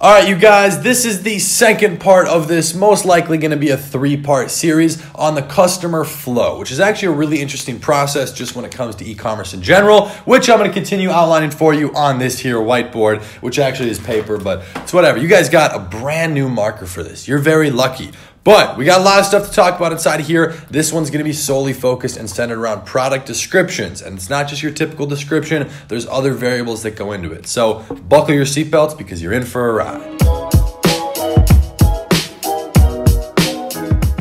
All right, you guys, this is the second part of this, most likely going to be a 3-part series on the customer flow, which is actually a really interesting process just when it comes to e-commerce in general, which I'm going to continue outlining for you on this here whiteboard, which actually is paper, but it's whatever. You guys got a brand new marker for this. You're very lucky. But we got a lot of stuff to talk about inside of here. This one's going to be solely focused and centered around product descriptions. And it's not just your typical description. There's other variables that go into it. So buckle your seatbelts because you're in for a ride.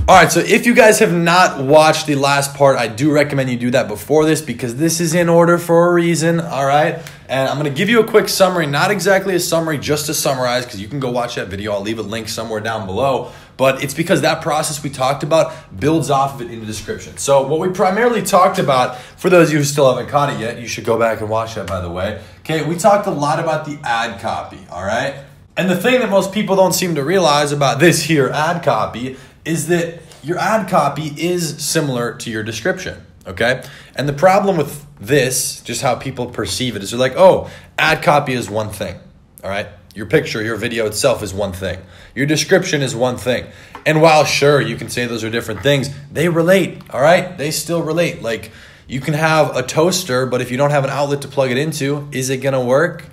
All right, so if you guys have not watched the last part, I do recommend you do that before this because this is in order for a reason, all right? And I'm going to give you a quick summary, not exactly a summary, just to summarize because you can go watch that video. I'll leave a link somewhere down below. But it's because that process we talked about builds off of it in the description. So what we primarily talked about, for those of you who still haven't caught it yet, you should go back and watch that, by the way. Okay, we talked a lot about the ad copy, all right? And the thing that most people don't seem to realize about this here ad copy is that your ad copy is similar to your description, okay? And the problem with this, just how people perceive it, is they're like, oh, ad copy is one thing, all right? Your picture, your video itself is one thing. Your description is one thing. And while sure, you can say those are different things, they relate, all right? They still relate. Like you can have a toaster, but if you don't have an outlet to plug it into, is it gonna work?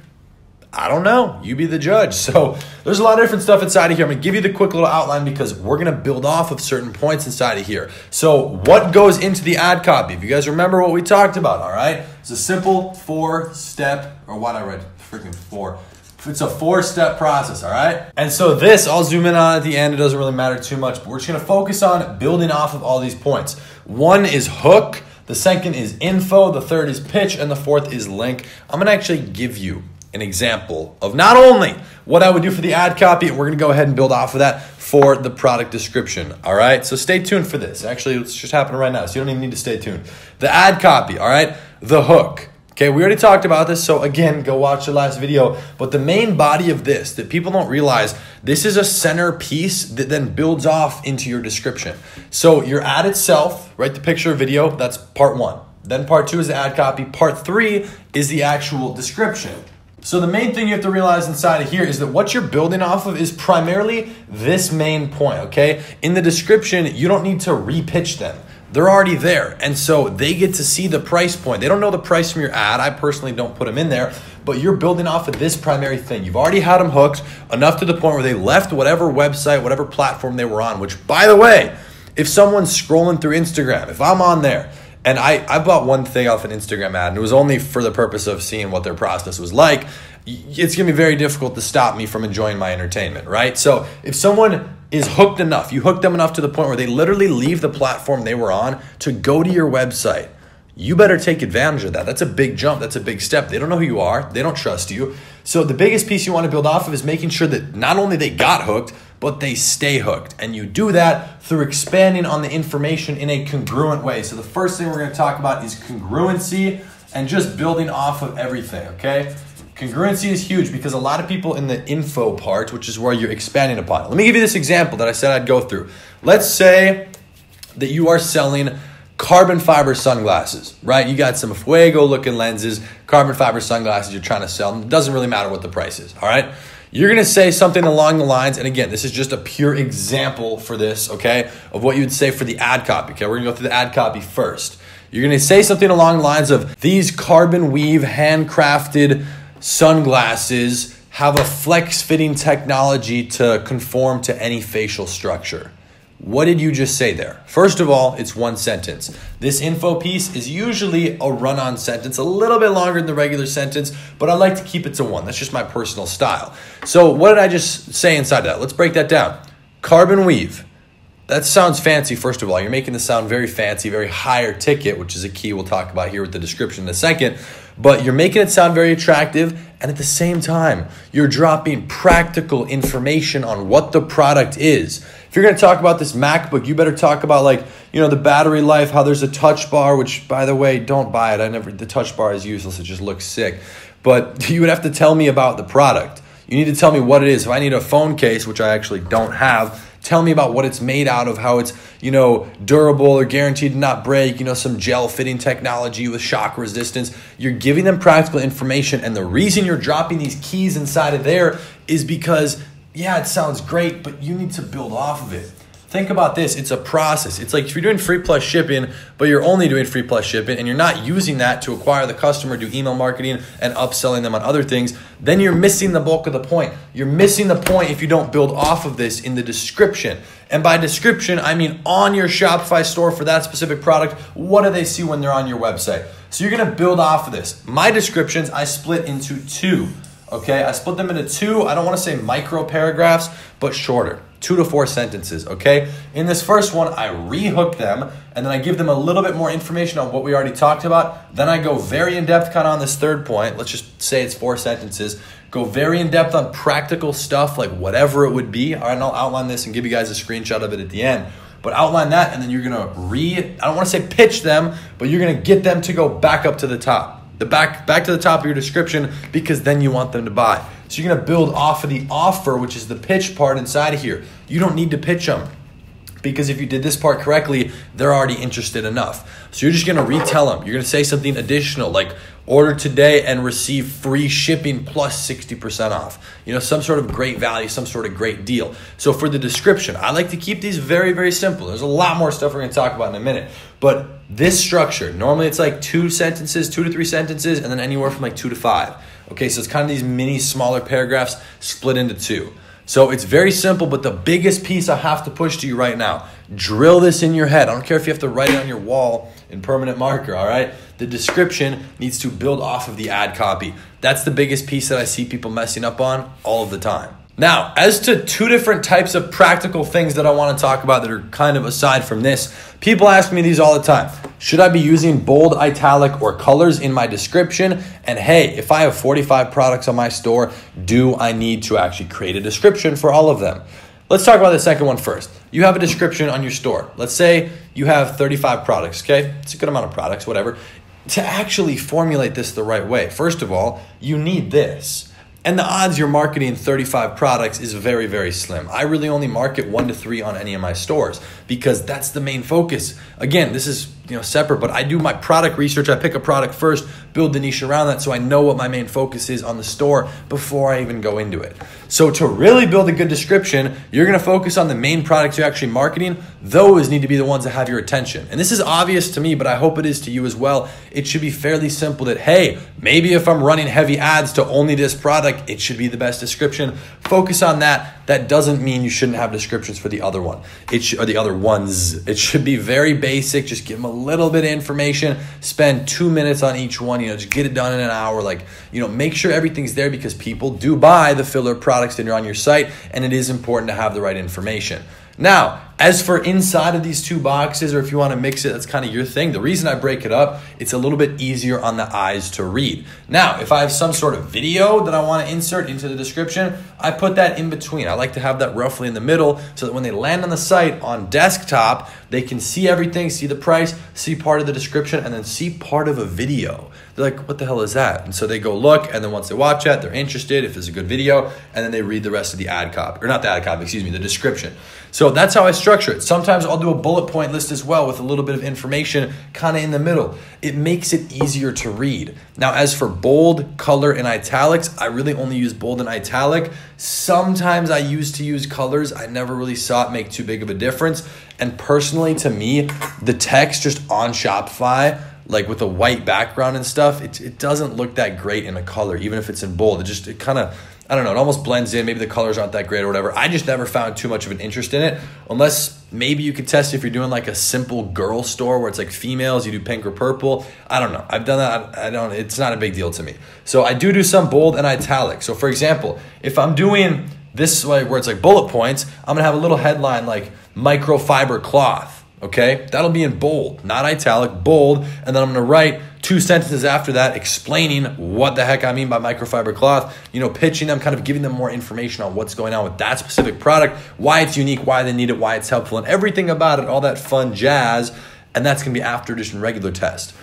I don't know. You be the judge. So there's a lot of different stuff inside of here. I'm going to give you the quick little outline because we're going to build off of certain points inside of here. So what goes into the ad copy? If you guys remember what we talked about, all right? It's a simple 4-step, or what I read, freaking 4. It's a 4-step process, all right? And so this, I'll zoom in on at the end. It doesn't really matter too much, but we're just going to focus on building off of all these points. 1 is hook. The second is info. The third is pitch. And the fourth is link. I'm going to actually give you an example of not only what I would do for the ad copy, and we're going to go ahead and build off of that for the product description, all right? So stay tuned for this. Actually, it's just happening right now, so you don't even need to stay tuned. The ad copy, all right? The hook. Okay, we already talked about this, so again, go watch the last video. But the main body of this that people don't realize, this is a centerpiece that then builds off into your description. So your ad itself, right, the picture, video, that's part 1. Then part 2 is the ad copy. Part 3 is the actual description. So the main thing you have to realize inside of here is that what you're building off of is primarily this main point, okay? In the description, you don't need to repitch them. They're already there. And so they get to see the price point. They don't know the price from your ad. I personally don't put them in there, but you're building off of this primary thing. You've already had them hooked enough to the point where they left whatever website, whatever platform they were on, which by the way, if someone's scrolling through Instagram, if I'm on there, and I bought one thing off an Instagram ad, and it was only for the purpose of seeing what their process was like. It's going to be very difficult to stop me from enjoying my entertainment, right? So if someone is hooked enough, you hook them enough to the point where they literally leave the platform they were on to go to your website, you better take advantage of that. That's a big jump. That's a big step. They don't know who you are. They don't trust you. So the biggest piece you want to build off of is making sure that not only they got hooked, but they stay hooked. And you do that through expanding on the information in a congruent way. So the first thing we're going to talk about is congruency and just building off of everything, okay? Congruency is huge because a lot of people in the info part, which is where you're expanding upon it. Let me give you this example that I said I'd go through. Let's say that you are selling carbon fiber sunglasses, right? You got some Fuego looking lenses, carbon fiber sunglasses you're trying to sell. It doesn't really matter what the price is, all right? You're going to say something along the lines, and again, this is just a pure example for this, okay, of what you would say for the ad copy, okay? We're going to go through the ad copy first. You're going to say something along the lines of, these carbon weave handcrafted sunglasses have a flex fitting technology to conform to any facial structure. What did you just say there? First of all, it's one sentence. This info piece is usually a run-on sentence, a little bit longer than the regular sentence, but I like to keep it to 1. That's just my personal style. So what did I just say inside that? Let's break that down. Carbon weave. That sounds fancy, first of all. You're making this sound very fancy, very higher ticket, which is a key we'll talk about here with the description in a second. But you're making it sound very attractive, and at the same time, you're dropping practical information on what the product is. If you're going to talk about this MacBook, you better talk about the battery life, how there's a touch bar, which by the way, don't buy it. The touch bar is useless. It just looks sick. But you would have to tell me about the product. You need to tell me what it is. If I need a phone case, which I actually don't have, tell me about what it's made out of, how it's, durable or guaranteed to not break, some gel fitting technology with shock resistance. You're giving them practical information. And the reason you're dropping these keys inside of there is because, yeah, it sounds great, but you need to build off of it. Think about this. It's a process. It's like if you're doing free plus shipping, but you're only doing free plus shipping and you're not using that to acquire the customer, do email marketing and upselling them on other things, then you're missing the bulk of the point. You're missing the point if you don't build off of this in the description. And by description, I mean on your Shopify store for that specific product, what do they see when they're on your website? So you're going to build off of this. My descriptions, I split into two. Okay, I split them into two. I don't want to say micro paragraphs, but shorter. 2 to 4 sentences, okay? In this first one, I rehook them, and then I give them a little bit more information on what we already talked about. Then I go very in-depth kind of on this third point. Let's just say it's 4 sentences. Go very in-depth on practical stuff, like whatever it would be. All right, and I'll outline this and give you guys a screenshot of it at the end. But outline that, and then you're going to I don't want to say pitch them, but you're going to get them to go back up to the top. Back to the top of your description, because then you want them to buy. So you're going to build off of the offer, which is the pitch part inside of here. You don't need to pitch them, because if you did this part correctly, they're already interested enough. So you're just going to retell them. You're going to say something additional like order today and receive free shipping plus 60% off. Some sort of great value, some sort of great deal. So for the description, I like to keep these very, very simple. There's a lot more stuff we're going to talk about in a minute. But this structure, normally it's like 2 sentences, 2 to 3 sentences, and then anywhere from like 2 to 5. Okay, so it's kind of these mini smaller paragraphs split into 2. So it's very simple, but the biggest piece I have to push to you right now, drill this in your head. I don't care if you have to write it on your wall in permanent marker, all right? The description needs to build off of the ad copy. That's the biggest piece that I see people messing up on all of the time. Now, as to 2 different types of practical things that I want to talk about that are kind of aside from this, people ask me these all the time. Should I be using bold, italic, or colors in my description? And hey, if I have 45 products on my store, do I need to actually create a description for all of them? Let's talk about the second one first. You have a description on your store. Let's say you have 35 products, okay? It's a good amount of products, whatever. To actually formulate this the right way, first of all, you need this. And the odds you're marketing 35 products is very, very slim. I really only market 1 to 3 on any of my stores because that's the main focus. Again, this is separate, but I do my product research. I pick a product first, build the niche around that so I know what my main focus is on the store before I even go into it. So to really build a good description, you're going to focus on the main products you're actually marketing. Those need to be the ones that have your attention. And this is obvious to me, but I hope it is to you as well. It should be fairly simple that, hey, maybe if I'm running heavy ads to only this product, it should be the best description. Focus on that. That doesn't mean you shouldn't have descriptions for the other one. Or the other ones. It should be very basic. Just give them a little bit of information. Spend 2 minutes on each one. Just get it done in an hour. Make sure everything's there because people do buy the filler products that are on your site, and it is important to have the right information. Now, as for inside of these 2 boxes, or if you want to mix it, that's kind of your thing. The reason I break it up, it's a little bit easier on the eyes to read. Now, if I have some sort of video that I want to insert into the description, I put that in between. I like to have that roughly in the middle so that when they land on the site on desktop, they can see everything, see the price, see part of the description, and then see part of a video. They're like, what the hell is that? And so they go look, and then once they watch it, they're interested if it's a good video, and then they read the rest of the ad copy, or not the ad copy, the description. So that's how I structure it. Sometimes I'll do a bullet point list as well with a little bit of information kind of in the middle. It makes it easier to read. Now, as for bold, color, and italics, I really only use bold and italic. Sometimes I used to use colors. I never really saw it make too big of a difference. And personally, to me, the text just on Shopify, like with a white background and stuff, it doesn't look that great in a color, even if it's in bold. It kind of, I don't know, it almost blends in. Maybe the colors aren't that great or whatever. I just never found too much of an interest in it, unless maybe you could test if you're doing like a simple girl store where it's like females, you do pink or purple. I don't know. I've done that. It's not a big deal to me. So I do some bold and italic. So for example, if I'm doing this way where it's like bullet points, I'm going to have a little headline like microfiber cloth. Okay, that'll be in bold, not italic, bold. And then I'm going to write 2 sentences after that explaining what the heck I mean by microfiber cloth, pitching them, kind of giving them more information on what's going on with that specific product, why it's unique, why they need it, why it's helpful, and everything about it, all that fun jazz. and that's going to be after addition regular text.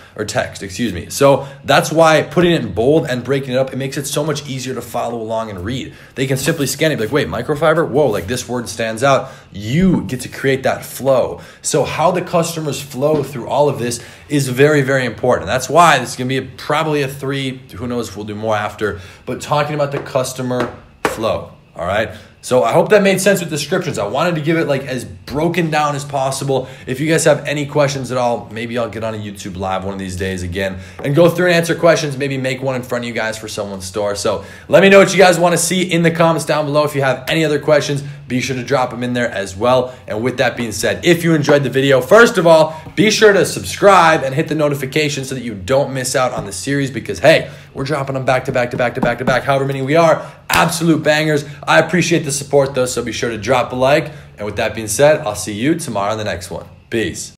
So that's why putting it in bold and breaking it up, it makes it so much easier to follow along and read. They can simply scan it, be like, wait, microfiber? Whoa, like this word stands out. You get to create that flow. So how the customers flow through all of this is very, very important. That's why this is going to be probably a 3. Who knows if we'll do more after. But talking about the customer flow, all right? So I hope that made sense with descriptions. I wanted to give it like as broken down as possible. If you guys have any questions at all, maybe I'll get on a YouTube live one of these days again and go through and answer questions, maybe make one in front of you guys for someone's store. So let me know what you guys want to see in the comments down below. If you have any other questions, be sure to drop them in there as well. And with that being said, if you enjoyed the video, first of all, be sure to subscribe and hit the notification so that you don't miss out on the series because, hey, we're dropping them back to back to back to back to back, however many we are. Absolute bangers. I appreciate the support though, so be sure to drop a like. And with that being said, I'll see you tomorrow on the next one. Peace.